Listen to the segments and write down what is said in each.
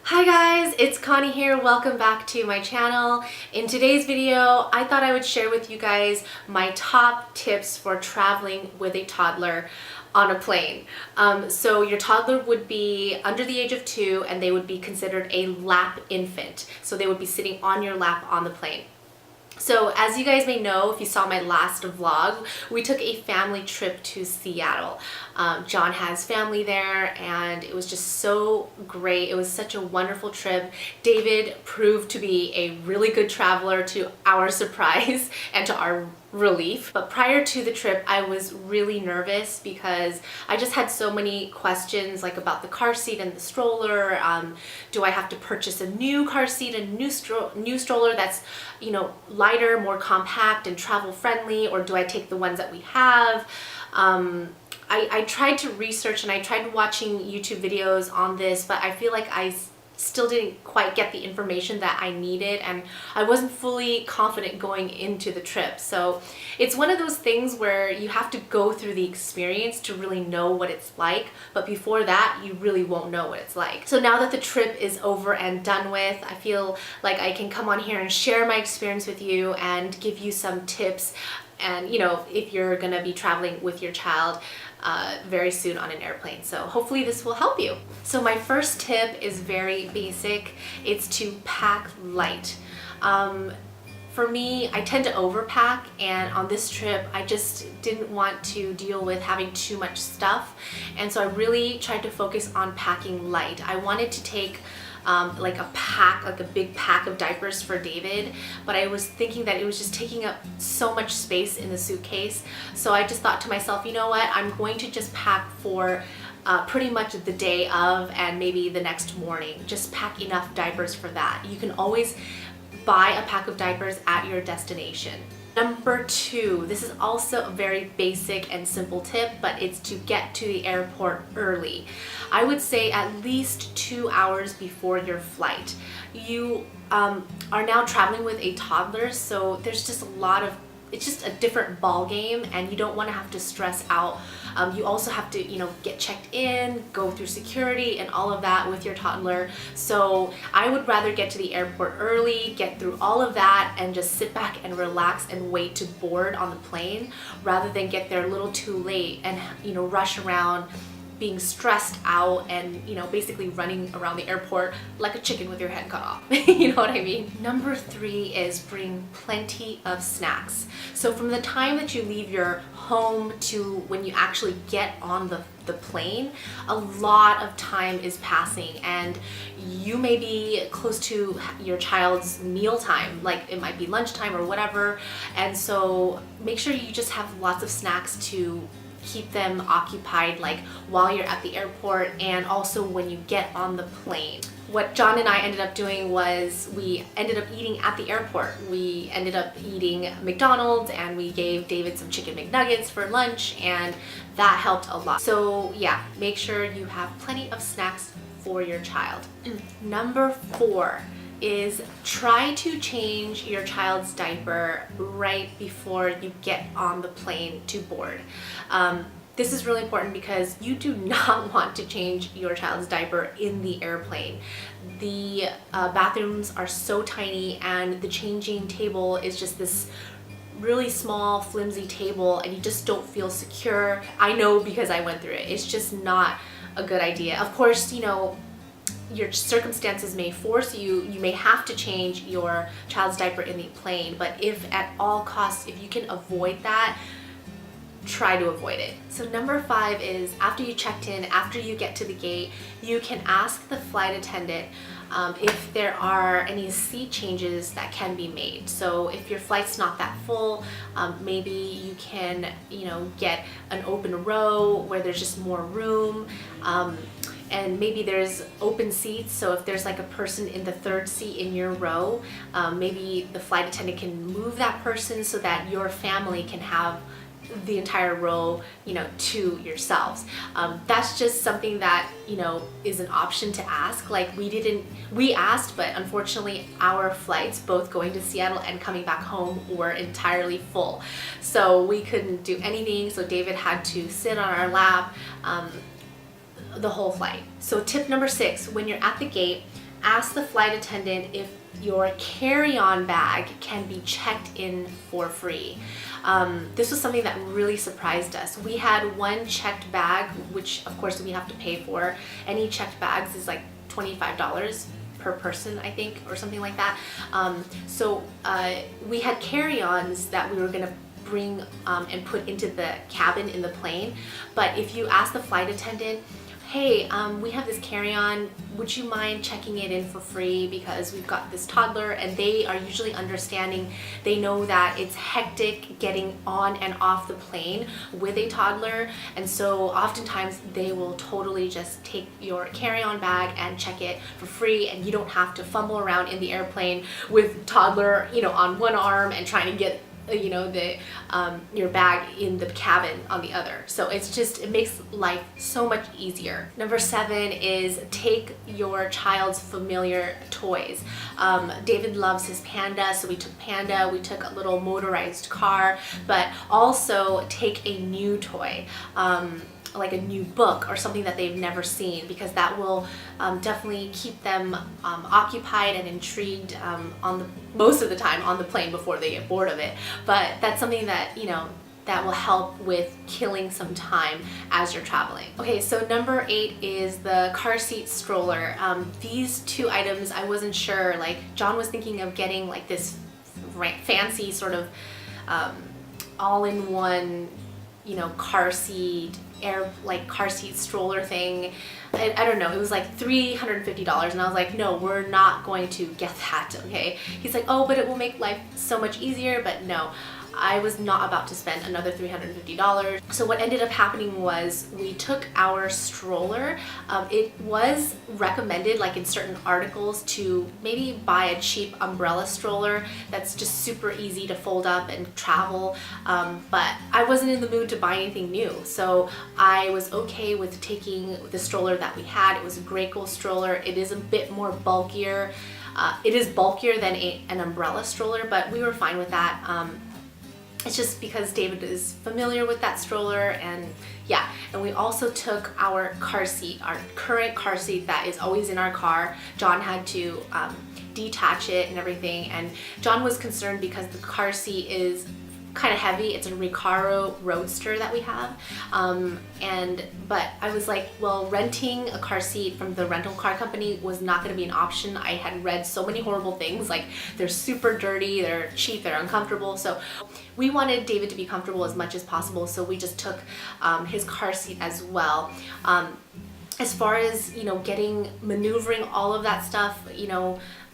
Hi guys, it's Connie here. Welcome back to my channel. In today's video, I thought I would share with you guys my top tips for traveling with a toddler on a plane. So your toddler would be under the age of 2 and they would be considered a lap infant. So they would be sitting on your lap on the plane. So as you guys may know, if you saw my last vlog, we took a family trip to Seattle. John has family there and it was just so great. It was such a wonderful trip. David proved to be a really good traveler to our surprise and to our relief. But prior to the trip, I was really nervous because I just had so many questions like about the car seat and the stroller. Do I have to purchase a new car seat, a new stroller that's, you know, lighter, more compact and travel friendly, or do I take the ones that we have? I tried to research and I tried watching YouTube videos on this, but I feel like I still didn't quite get the information that I needed and I wasn't fully confident going into the trip. So it's one of those things where you have to go through the experience to really know what it's like, but before that you really won't know what it's like. So now that the trip is over and done with, I feel like I can come on here and share my experience with you and give you some tips. And you know, if you're gonna be traveling with your child very soon on an airplane. So hopefully this will help you. So my first tip is very basic. It's to pack light. For me, I tend to overpack, and on this trip I just didn't want to deal with having too much stuff, and so I really tried to focus on packing light. I wanted to take like a big pack of diapers for David, but I was thinking that it was just taking up so much space in the suitcase. So I just thought to myself, you know what, I'm going to just pack for pretty much the day of and maybe the next morning. Just pack enough diapers for that. You can always buy a pack of diapers at your destination. Number 2, this is also a very basic and simple tip, but it's to get to the airport early. I would say at least 2 hours before your flight. You are now traveling with a toddler, so there's just a lot of, it's just a different ball game and you don't want to have to stress out. You also have to, you know, get checked in, go through security and all of that with your toddler. So I would rather get to the airport early, get through all of that and just sit back and relax and wait to board on the plane rather than get there a little too late and, you know, rush around being stressed out and, you know, basically running around the airport like a chicken with your head cut off. You know what I mean? Number 3 is bring plenty of snacks. So from the time that you leave your home to when you actually get on the plane, a lot of time is passing and you may be close to your child's meal time, like it might be lunchtime or whatever. And so make sure you just have lots of snacks to keep them occupied, like while you're at the airport and also when you get on the plane. What John and I ended up doing was we ended up eating at the airport. We ended up eating McDonald's and we gave David some chicken McNuggets for lunch, and that helped a lot. So yeah, make sure you have plenty of snacks for your child. Number 4 is try to change your child's diaper right before you get on the plane to board. This is really important because you do not want to change your child's diaper in the airplane. The bathrooms are so tiny and the changing table is just this really small, flimsy table and you just don't feel secure. I know because I went through it. It's just not a good idea. Of course, you know, your circumstances may force you, you may have to change your child's diaper in the plane, but if at all costs, if you can avoid that, try to avoid it. So number 5 is after you checked in, after you get to the gate, you can ask the flight attendant if there are any seat changes that can be made. So if your flight's not that full, maybe you can, you know, get an open row where there's just more room. And maybe there's open seats, so if there's like a person in the 3rd seat in your row, maybe the flight attendant can move that person so that your family can have the entire row, you know, to yourselves. That's just something that, you know, is an option to ask. Like we asked, but unfortunately our flights, both going to Seattle and coming back home, were entirely full. So we couldn't do anything, so David had to sit on our lap the whole flight. So tip number 6, when you're at the gate, ask the flight attendant if your carry-on bag can be checked in for free. This was something that really surprised us. We had one checked bag, which of course we have to pay for. Any checked bags is like $25 per person, I think, or something like that. We had carry-ons that we were gonna bring and put into the cabin in the plane. But if you ask the flight attendant, hey, we have this carry-on, would you mind checking it in for free because we've got this toddler, and they are usually understanding. They know that it's hectic getting on and off the plane with a toddler, and so oftentimes they will totally just take your carry-on bag and check it for free, and you don't have to fumble around in the airplane with toddler, on one arm and trying to get your bag in the cabin on the other. So it makes life so much easier. Number 7 is take your child's familiar toys. David loves his Panda, so we took Panda, we took a little motorized car, but also take a new toy. Like a new book or something that they've never seen, because that will definitely keep them occupied and intrigued most of the time on the plane before they get bored of it. But that's something that that will help with killing some time as you're traveling. Okay, so number 8 is the car seat stroller. These 2 items, I wasn't sure. Like, John was thinking of getting like this fancy sort of all-in-one car seat car seat stroller thing. I don't know, it was like $350, and I was like, no, we're not going to get that, okay? He's like, oh, but it will make life so much easier. But no, I was not about to spend another $350. So what ended up happening was we took our stroller. It was recommended, like in certain articles, to maybe buy a cheap umbrella stroller that's just super easy to fold up and travel. But I wasn't in the mood to buy anything new, so I was okay with taking the stroller that we had. It was a Graco stroller. It is a bit more bulkier. It is bulkier than an umbrella stroller, but we were fine with that. It's just because David is familiar with that stroller, and yeah. And we also took our car seat, our current car seat that is always in our car. John had to detach it and everything, and John was concerned because the car seat is kind of heavy. It's a Recaro Roadster that we have, but I was like, well, renting a car seat from the rental car company was not going to be an option. I had read so many horrible things, like they're super dirty, they're cheap, they're uncomfortable. So we wanted David to be comfortable as much as possible, so we just took his car seat as well. As far as maneuvering all of that stuff,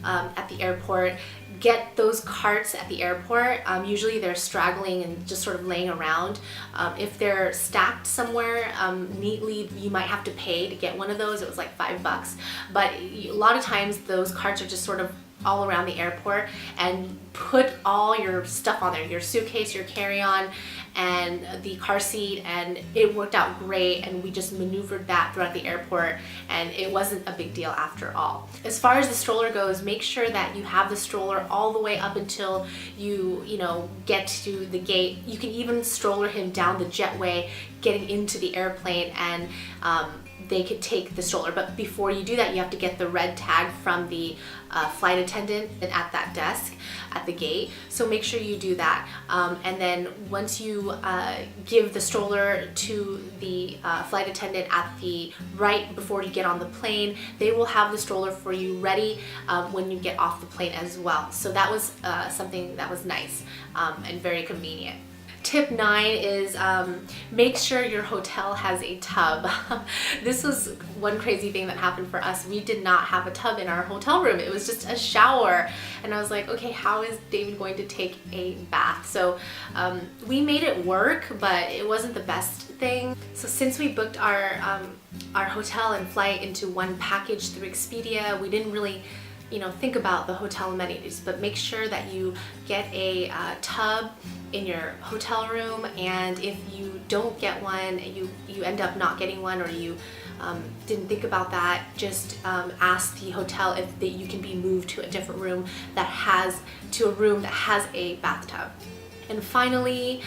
at the airport, get those carts at the airport. Usually they're straggling and just sort of laying around. If they're stacked somewhere neatly, you might have to pay to get one of those. It was like $5, but a lot of times those carts are just sort of all around the airport, and put all your stuff on there, your suitcase, your carry-on, and the car seat, and it worked out great, and we just maneuvered that throughout the airport, and it wasn't a big deal after all. As far as the stroller goes, make sure that you have the stroller all the way up until you get to the gate. You can even stroller him down the jetway getting into the airplane, and they could take the stroller. But before you do that, you have to get the red tag from the flight attendant at that desk at the gate. So make sure you do that. And then once you give the stroller to the flight attendant right before you get on the plane, they will have the stroller for you ready when you get off the plane as well. So that was something that was nice and very convenient. Tip 9 is make sure your hotel has a tub. This was one crazy thing that happened for us. We did not have a tub in our hotel room. It was just a shower. And I was like, okay, how is David going to take a bath? So we made it work, but it wasn't the best thing. So since we booked our hotel and flight into one package through Expedia, we didn't really think about the hotel amenities, but make sure that you get a tub in your hotel room. And if you don't get one, you end up not getting one, or you didn't think about that, just ask the hotel if you can be moved to a different room that has a bathtub. And finally,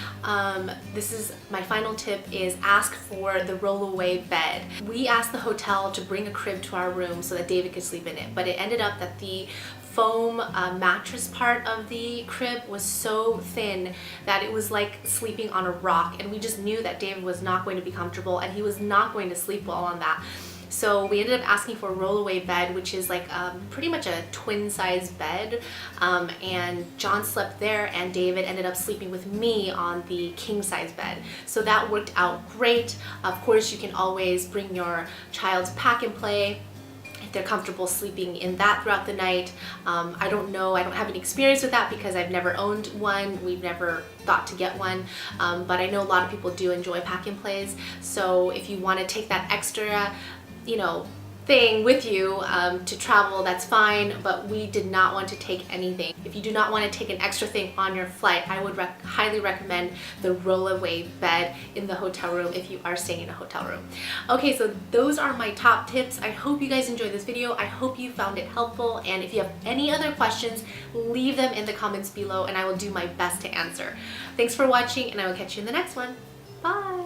this is my final tip, is ask for the Rollaway Bed. We asked the hotel to bring a crib to our room so that David could sleep in it, but it ended up that the foam mattress part of the crib was so thin that it was like sleeping on a rock, and we just knew that David was not going to be comfortable and he was not going to sleep well on that. So we ended up asking for a Rollaway Bed, which is like pretty much a twin size bed, and John slept there and David ended up sleeping with me on the king size bed. So that worked out great. Of course, you can always bring your child's pack and play if they're comfortable sleeping in that throughout the night. I don't know, I don't have any experience with that because I've never owned one. We've never thought to get one, but I know a lot of people do enjoy pack and plays. So if you want to take that extra, thing with you to travel, that's fine, but we did not want to take anything. If you do not want to take an extra thing on your flight, I would highly recommend the Rollaway Bed in the hotel room if you are staying in a hotel room. Okay, so those are my top tips. I hope you guys enjoyed this video. I hope you found it helpful, and if you have any other questions, leave them in the comments below and I will do my best to answer. Thanks for watching, and I will catch you in the next one. Bye!